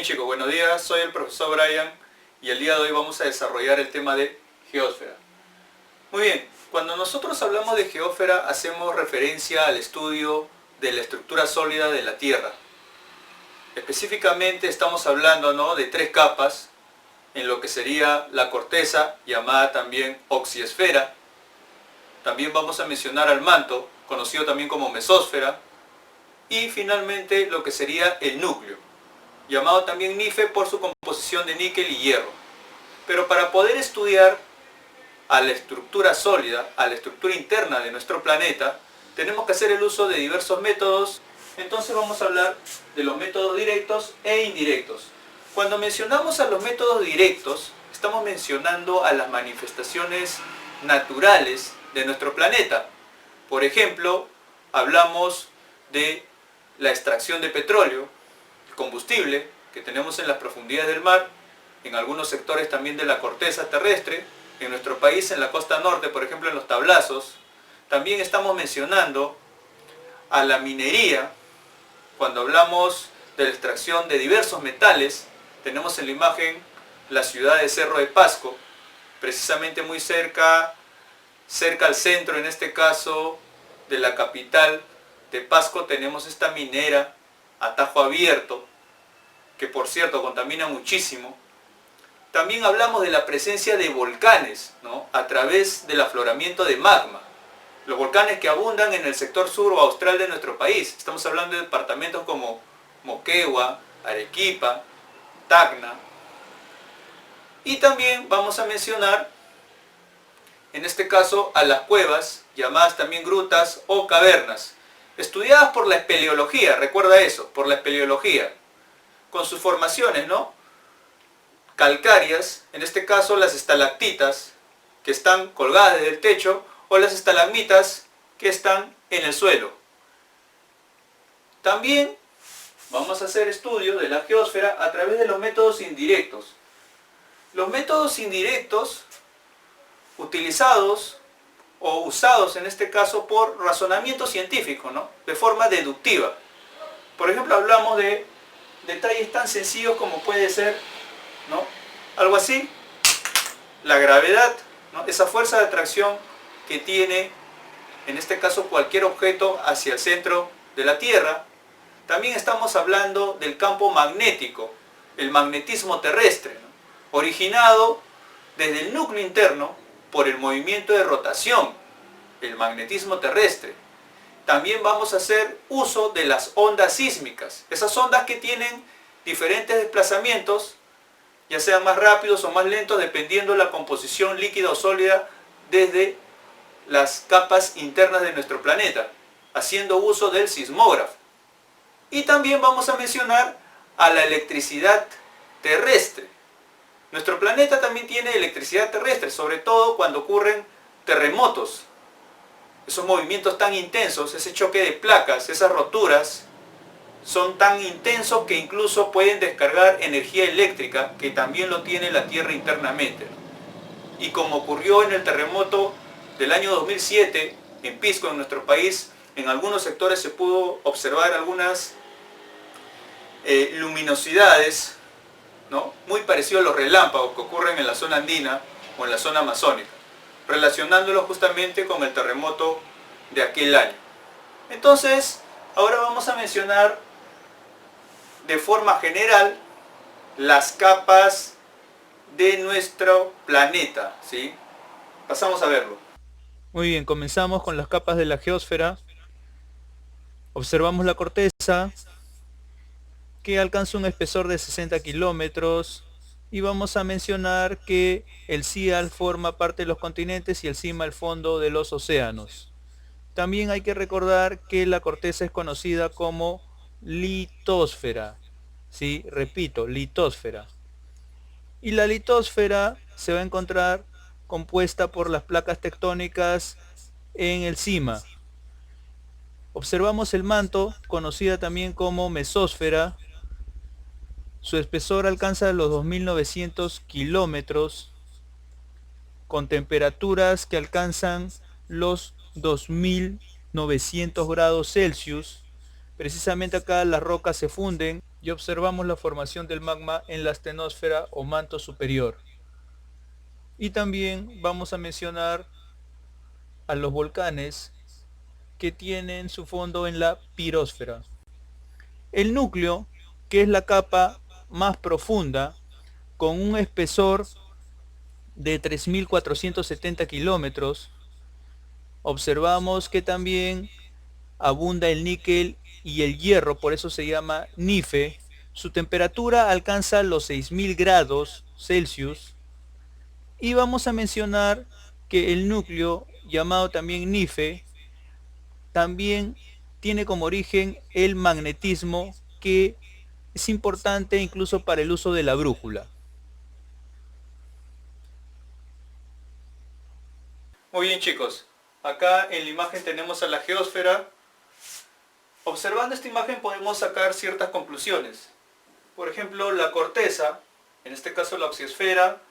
bien chicos, buenos días, soy el profesor Brian y el día de hoy vamos a desarrollar el tema de geósfera. Muy bien, cuando nosotros hablamos de geósfera hacemos referencia al estudio de la estructura sólida de la Tierra. Específicamente estamos hablando, ¿no?, de tres capas en lo que sería la corteza, llamada también oxisfera. También vamos a mencionar al manto, conocido también como mesósfera. Y finalmente lo que sería el núcleo, llamado también NIFE por su composición de níquel y hierro. Pero para poder estudiar a la estructura sólida, a la estructura interna de nuestro planeta, tenemos que hacer el uso de diversos métodos. Entonces vamos a hablar de los métodos directos e indirectos. Cuando mencionamos a los métodos directos, estamos mencionando a las manifestaciones naturales de nuestro planeta. Por ejemplo, hablamos de la extracción de petróleo, el combustible que tenemos en las profundidades del mar, en algunos sectores también de la corteza terrestre, en nuestro país, en la costa norte, por ejemplo en los tablazos. También estamos mencionando a la minería, cuando hablamos de la extracción de diversos metales. Tenemos en la imagen la ciudad de Cerro de Pasco, precisamente muy cerca al centro, en este caso, de la capital de Pasco, tenemos esta minera a tajo abierto, que por cierto contamina muchísimo. También hablamos de la presencia de volcanes, ¿no?, a través del afloramiento de magma. Los volcanes que abundan en el sector sur o austral de nuestro país. Estamos hablando de departamentos como Moquegua, Arequipa, Tacna. Y también vamos a mencionar, en este caso, a las cuevas, llamadas también grutas o cavernas, estudiadas por la espeleología, recuerda eso, por la espeleología, con sus formaciones, ¿no?, calcáreas, en este caso las estalactitas, que están colgadas desde el techo, o las estalagmitas, que están en el suelo. También vamos a hacer estudio de la geósfera a través de los métodos indirectos. Los métodos indirectos utilizados o usados en este caso por razonamiento científico, ¿no?, de forma deductiva. Por ejemplo, hablamos de detalles tan sencillos como puede ser, ¿no?, algo así, la gravedad, ¿no?, esa fuerza de atracción que tiene, en este caso, cualquier objeto hacia el centro de la Tierra. También estamos hablando del campo magnético, el magnetismo terrestre, ¿no?, originado desde el núcleo interno por el movimiento de rotación, el magnetismo terrestre. También vamos a hacer uso de las ondas sísmicas, esas ondas que tienen diferentes desplazamientos, ya sean más rápidos o más lentos, dependiendo de la composición líquida o sólida desde las capas internas de nuestro planeta, haciendo uso del sismógrafo. Y también vamos a mencionar a la electricidad terrestre. Nuestro planeta también tiene electricidad terrestre, sobre todo cuando ocurren terremotos. Esos movimientos tan intensos, ese choque de placas, esas roturas, son tan intensos que incluso pueden descargar energía eléctrica, que también lo tiene la Tierra internamente. Y como ocurrió en el terremoto del año 2007, en Pisco, en nuestro país, en algunos sectores se pudo observar algunas luminosidades, ¿no?, muy parecido a los relámpagos que ocurren en la zona andina o en la zona amazónica, relacionándolo justamente con el terremoto de aquel año. Entonces, ahora vamos a mencionar de forma general las capas de nuestro planeta, ¿sí? Pasamos a verlo. Muy bien, comenzamos con las capas de la geósfera. Observamos la corteza, que alcanza un espesor de 60 kilómetros, y vamos a mencionar que el CIAL forma parte de los continentes y el CIMA el fondo de los océanos. También hay que recordar que la corteza es conocida como litosfera, ¿sí? Repito, litosfera. Y la litosfera se va a encontrar compuesta por las placas tectónicas en el CIMA. Observamos el manto, conocida también como mesósfera. Su espesor alcanza los 2.900 kilómetros, con temperaturas que alcanzan los 2.900 grados Celsius. Precisamente acá las rocas se funden y observamos la formación del magma en la astenosfera o manto superior. Y también vamos a mencionar a los volcanes que tienen su fondo en la pirósfera. El núcleo, que es la capa más profunda, con un espesor de 3.470 kilómetros, observamos que también abunda el níquel y el hierro, por eso se llama NIFE. Su temperatura alcanza los 6.000 grados Celsius. Y vamos a mencionar que el núcleo, llamado también NIFE, también tiene como origen el magnetismo, que es importante incluso para el uso de la brújula. Muy bien, chicos, acá en la imagen tenemos a la geósfera. Observando esta imagen podemos sacar ciertas conclusiones. Por ejemplo, la corteza, en este caso la oxiosfera,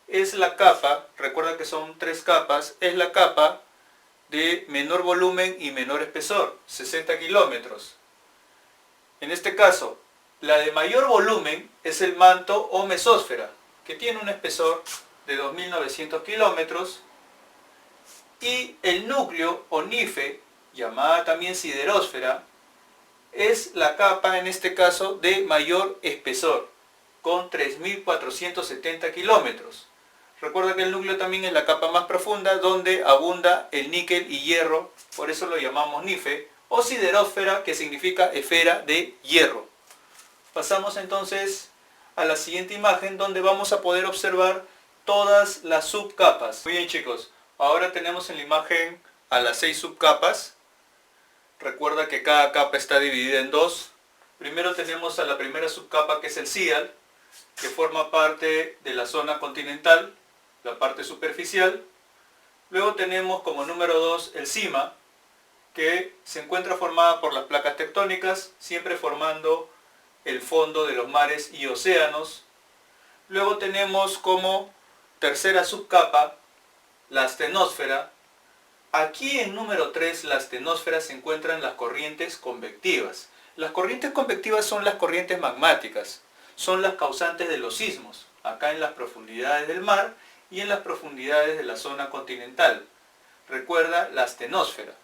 es la capa, recuerda que son 3 capas, es la capa de menor volumen y menor espesor, 60 kilómetros. En este caso, la de mayor volumen es el manto o mesósfera, que tiene un espesor de 2.900 kilómetros, y el núcleo o NIFE, llamada también siderósfera, es la capa en este caso de mayor espesor, con 3.470 kilómetros. Recuerda que el núcleo también es la capa más profunda donde abunda el níquel y hierro, por eso lo llamamos NIFE, o siderósfera, que significa esfera de hierro. Pasamos entonces a la siguiente imagen, donde vamos a poder observar todas las subcapas. Muy bien, chicos, ahora tenemos en la imagen a las 6 subcapas. Recuerda que cada capa está dividida en 2. Primero tenemos a la primera subcapa, que es el SEAL, que forma parte de la zona continental, la parte superficial. Luego tenemos como número 2 el CIMA, que se encuentra formada por las placas tectónicas, siempre formando el fondo de los mares y océanos. Luego tenemos como tercera subcapa la astenosfera. Aquí en número 3, la astenosfera, se encuentran las corrientes convectivas. Las corrientes convectivas son las corrientes magmáticas, son las causantes de los sismos, acá en las profundidades del mar y en las profundidades de la zona continental. Recuerda la astenosfera.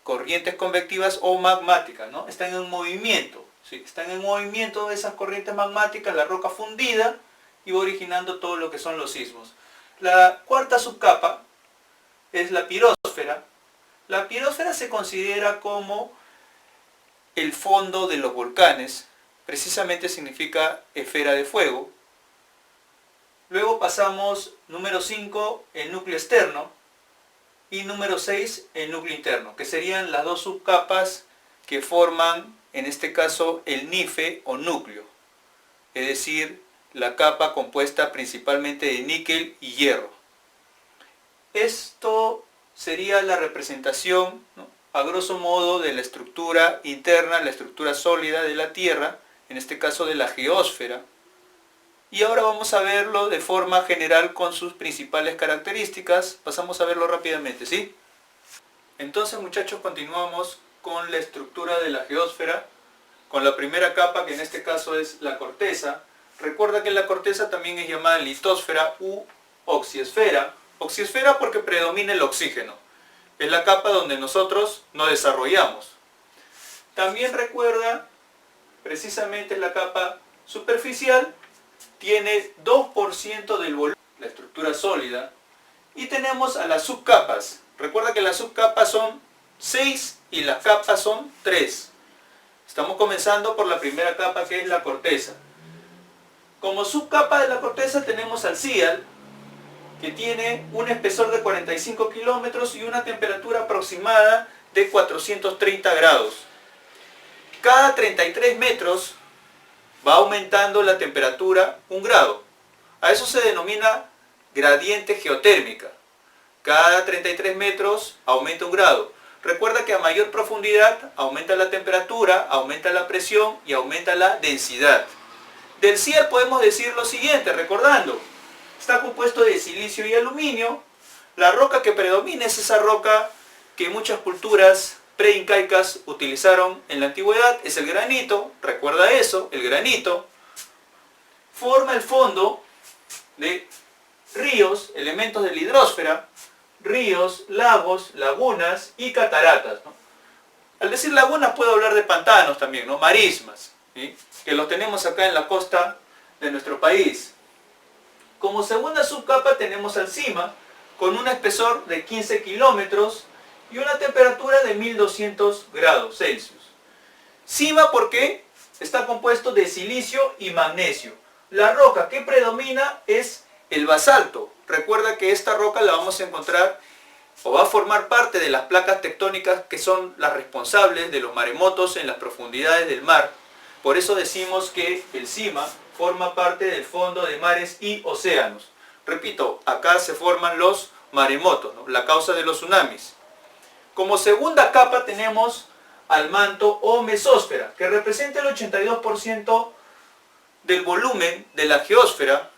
Corrientes convectivas o magmáticas, ¿no? Están en movimiento, ¿sí? Están en movimiento esas corrientes magmáticas, la roca fundida, y va originando todo lo que son los sismos. La cuarta subcapa es la pirósfera. La pirósfera se considera como el fondo de los volcanes, precisamente significa esfera de fuego. Luego pasamos número 5, el núcleo externo, y número 6, el núcleo interno, que serían las dos subcapas que forman, en este caso, el NIFE o núcleo, es decir, la capa compuesta principalmente de níquel y hierro. Esto sería la representación, ¿no?, a grosso modo, de la estructura interna, la estructura sólida de la Tierra, en este caso de la geósfera. Y ahora vamos a verlo de forma general con sus principales características. Pasamos a verlo rápidamente, ¿sí? Entonces, muchachos, continuamos con la estructura de la geósfera, con la primera capa, que en este caso es la corteza. Recuerda que la corteza también es llamada litosfera u oxiosfera. Oxiosfera porque predomina el oxígeno. Es la capa donde nosotros nos desarrollamos. También recuerda, precisamente la capa superficial tiene 2% del volumen, la estructura sólida. Y tenemos a las subcapas. Recuerda que las subcapas son 6 y las capas son 3. Estamos comenzando por la primera capa, que es la corteza. Como subcapa de la corteza tenemos al SEAL, que tiene un espesor de 45 kilómetros y una temperatura aproximada de 430 grados. Cada 33 metros va aumentando la temperatura 1 grado. A eso se denomina gradiente geotérmica. Cada 33 metros aumenta 1 grado. Recuerda que a mayor profundidad aumenta la temperatura, aumenta la presión y aumenta la densidad. Del SEAL podemos decir lo siguiente, recordando: está compuesto de silicio y aluminio. La roca que predomina es esa roca que muchas culturas preincaicas utilizaron en la antigüedad es el granito. Recuerda eso, el granito forma el fondo de ríos, elementos de la hidrósfera, ríos, lagos, lagunas y cataratas, ¿no? Al decir lagunas puedo hablar de pantanos también, ¿no? Marismas, ¿sí? Que los tenemos acá en la costa de nuestro país. Como segunda subcapa tenemos al cima, con un espesor de 15 kilómetros y una temperatura de 1200 grados Celsius. Cima porque está compuesto de silicio y magnesio. La roca que predomina es el basalto. Recuerda que esta roca la vamos a encontrar o va a formar parte de las placas tectónicas que son las responsables de los maremotos en las profundidades del mar. Por eso decimos que el cima forma parte del fondo de mares y océanos. Repito, acá se forman los maremotos, ¿no? La causa de los tsunamis. Como segunda capa tenemos al manto o mesósfera, que representa el 82% del volumen de la geósfera.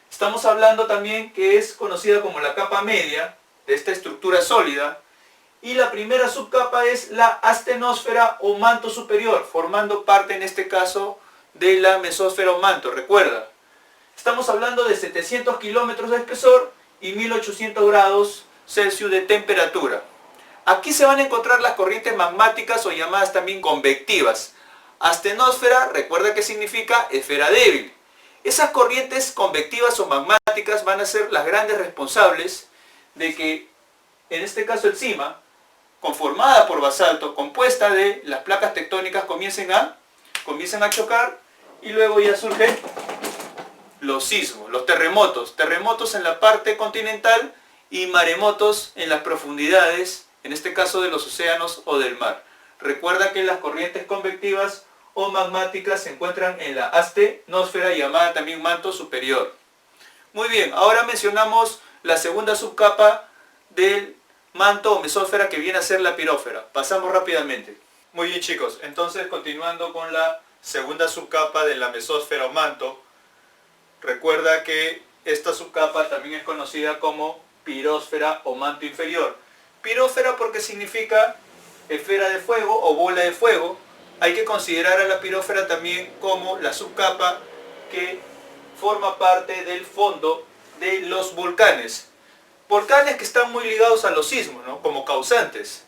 Estamos hablando también que es conocida como la capa media de esta estructura sólida. Y la primera subcapa es la astenosfera o manto superior, formando parte en este caso de la mesósfera o manto. Recuerda, estamos hablando de 700 kilómetros de espesor y 1800 grados Celsius de temperatura. Aquí se van a encontrar las corrientes magmáticas o llamadas también convectivas. Astenosfera, recuerda que significa esfera débil. Esas corrientes convectivas o magmáticas van a ser las grandes responsables de que, en este caso el cima, conformada por basalto, compuesta de las placas tectónicas, comiencen a chocar y luego ya surgen los sismos, los terremotos. Terremotos en la parte continental y maremotos en las profundidades, en este caso de los océanos o del mar. Recuerda que las corrientes convectivas o magmáticas se encuentran en la astenosfera, llamada también manto superior. Muy bien, ahora mencionamos la segunda subcapa del manto o mesósfera, que viene a ser la pirósfera. Pasamos rápidamente. Muy bien, chicos, entonces continuando con la segunda subcapa de la mesósfera o manto, recuerda que esta subcapa también es conocida como pirósfera o manto inferior. Pirósfera porque significa esfera de fuego o bola de fuego. Hay que considerar a la pirósfera también como la subcapa que forma parte del fondo de los volcanes. Volcanes que están muy ligados a los sismos, ¿no? Como causantes.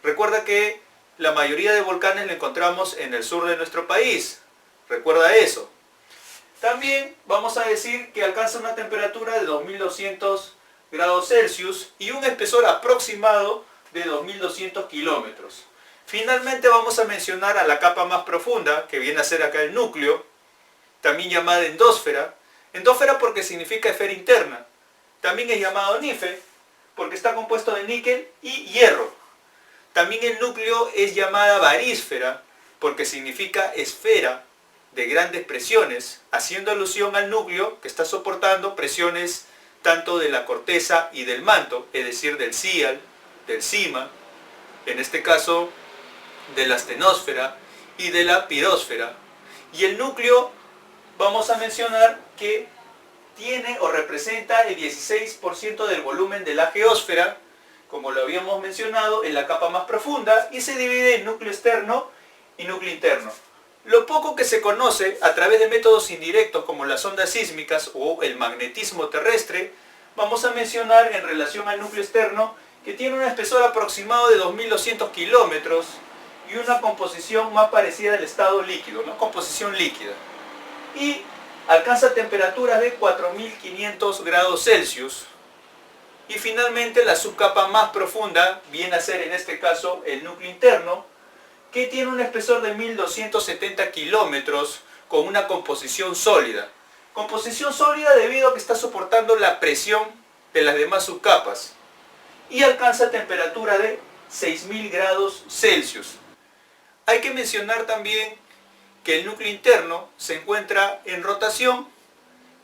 Recuerda que la mayoría de volcanes la encontramos en el sur de nuestro país. Recuerda eso. También vamos a decir que alcanza una temperatura de 2200 grados Celsius y un espesor aproximado de 2200 kilómetros. Finalmente vamos a mencionar a la capa más profunda, que viene a ser acá el núcleo, también llamada endósfera. Endósfera porque significa esfera interna. También es llamado NIFE porque está compuesto de níquel y hierro. También el núcleo es llamada barísfera porque significa esfera de grandes presiones, haciendo alusión al núcleo que está soportando presiones tanto de la corteza y del manto, es decir, del CIAL, del cima, en este caso de la astenosfera y de la pirósfera. Y el núcleo vamos a mencionar que tiene o representa el 16% del volumen de la geósfera, como lo habíamos mencionado, en la capa más profunda, y se divide en núcleo externo y núcleo interno. Lo poco que se conoce a través de métodos indirectos como las ondas sísmicas o el magnetismo terrestre, vamos a mencionar en relación al núcleo externo que tiene un espesor aproximado de 2200 kilómetros y una composición más parecida al estado líquido, una composición líquida. Y alcanza temperaturas de 4500 grados Celsius. Y finalmente la subcapa más profunda viene a ser en este caso el núcleo interno, que tiene un espesor de 1270 kilómetros con una composición sólida. Composición sólida debido a que está soportando la presión de las demás subcapas. Y alcanza temperatura de 6000 grados Celsius. Hay que mencionar también que el núcleo interno se encuentra en rotación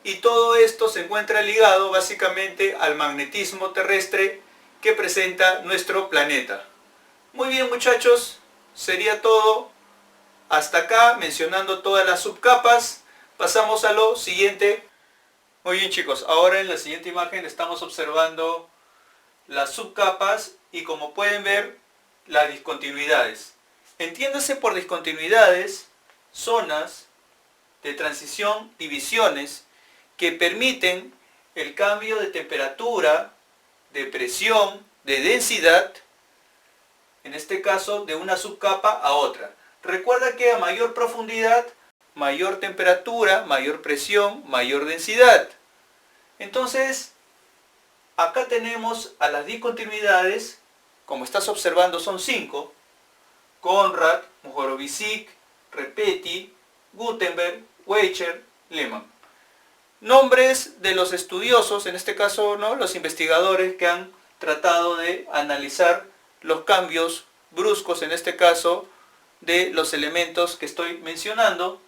y todo esto se encuentra ligado básicamente al magnetismo terrestre que presenta nuestro planeta. Muy bien, muchachos, sería todo hasta acá mencionando todas las subcapas. Pasamos a lo siguiente. Muy bien, chicos, ahora en la siguiente imagen estamos observando las subcapas y como pueden ver las discontinuidades. Entiéndase por discontinuidades zonas de transición, divisiones, que permiten el cambio de temperatura, de presión, de densidad, en este caso de una subcapa a otra. Recuerda que a mayor profundidad, mayor temperatura, mayor presión, mayor densidad. Entonces, acá tenemos a las discontinuidades, como estás observando son 5, Conrad, Mohorovičić, Repetti, Gutenberg, Weicher, Lehmann. Nombres de los estudiosos, en este caso, ¿no?, los investigadores que han tratado de analizar los cambios bruscos, en este caso, de los elementos que estoy mencionando.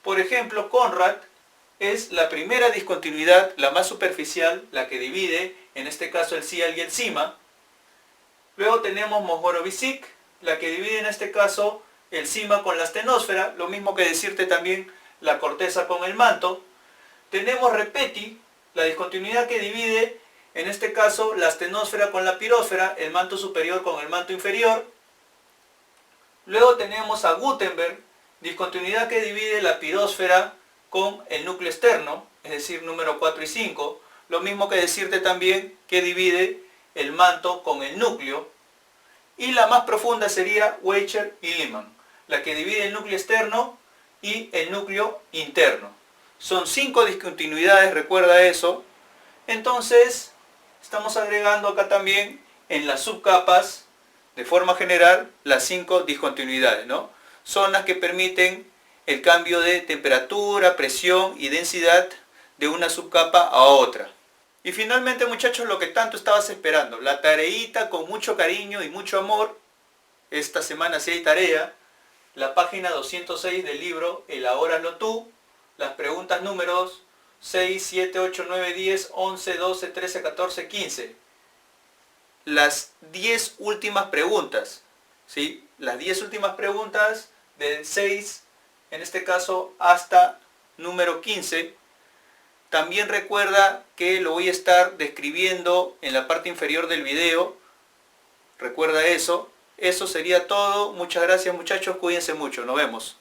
Por ejemplo, Conrad es la primera discontinuidad, la más superficial, la que divide, en este caso, el Sial y el Sima. Luego tenemos Mohorovičić, la que divide en este caso el Sima con la astenosfera, lo mismo que decirte también la corteza con el manto. Tenemos Repetti, la discontinuidad que divide en este caso la astenosfera con la pirósfera, el manto superior con el manto inferior. Luego tenemos a Gutenberg, discontinuidad que divide la pirósfera con el núcleo externo, es decir, número 4 y 5, lo mismo que decirte también que divide el manto con el núcleo. Y la más profunda sería Weicher y Lehmann, la que divide el núcleo externo y el núcleo interno. Son 5 discontinuidades, recuerda eso. Entonces, estamos agregando acá también en las subcapas, de forma general, las 5 discontinuidades, ¿no? Son las que permiten el cambio de temperatura, presión y densidad de una subcapa a otra. Y finalmente, muchachos, lo que tanto estabas esperando, la tareita con mucho cariño y mucho amor. Esta semana sí hay tarea, la página 206 del libro Elabóralo tú, las preguntas números 6, 7, 8, 9, 10, 11, 12, 13, 14, 15. Las 10 últimas preguntas, ¿sí? Las 10 últimas preguntas del 6, en este caso, hasta número 15. También recuerda que lo voy a estar describiendo en la parte inferior del video. Recuerda eso. Eso sería todo. Muchas gracias, muchachos. Cuídense mucho. Nos vemos.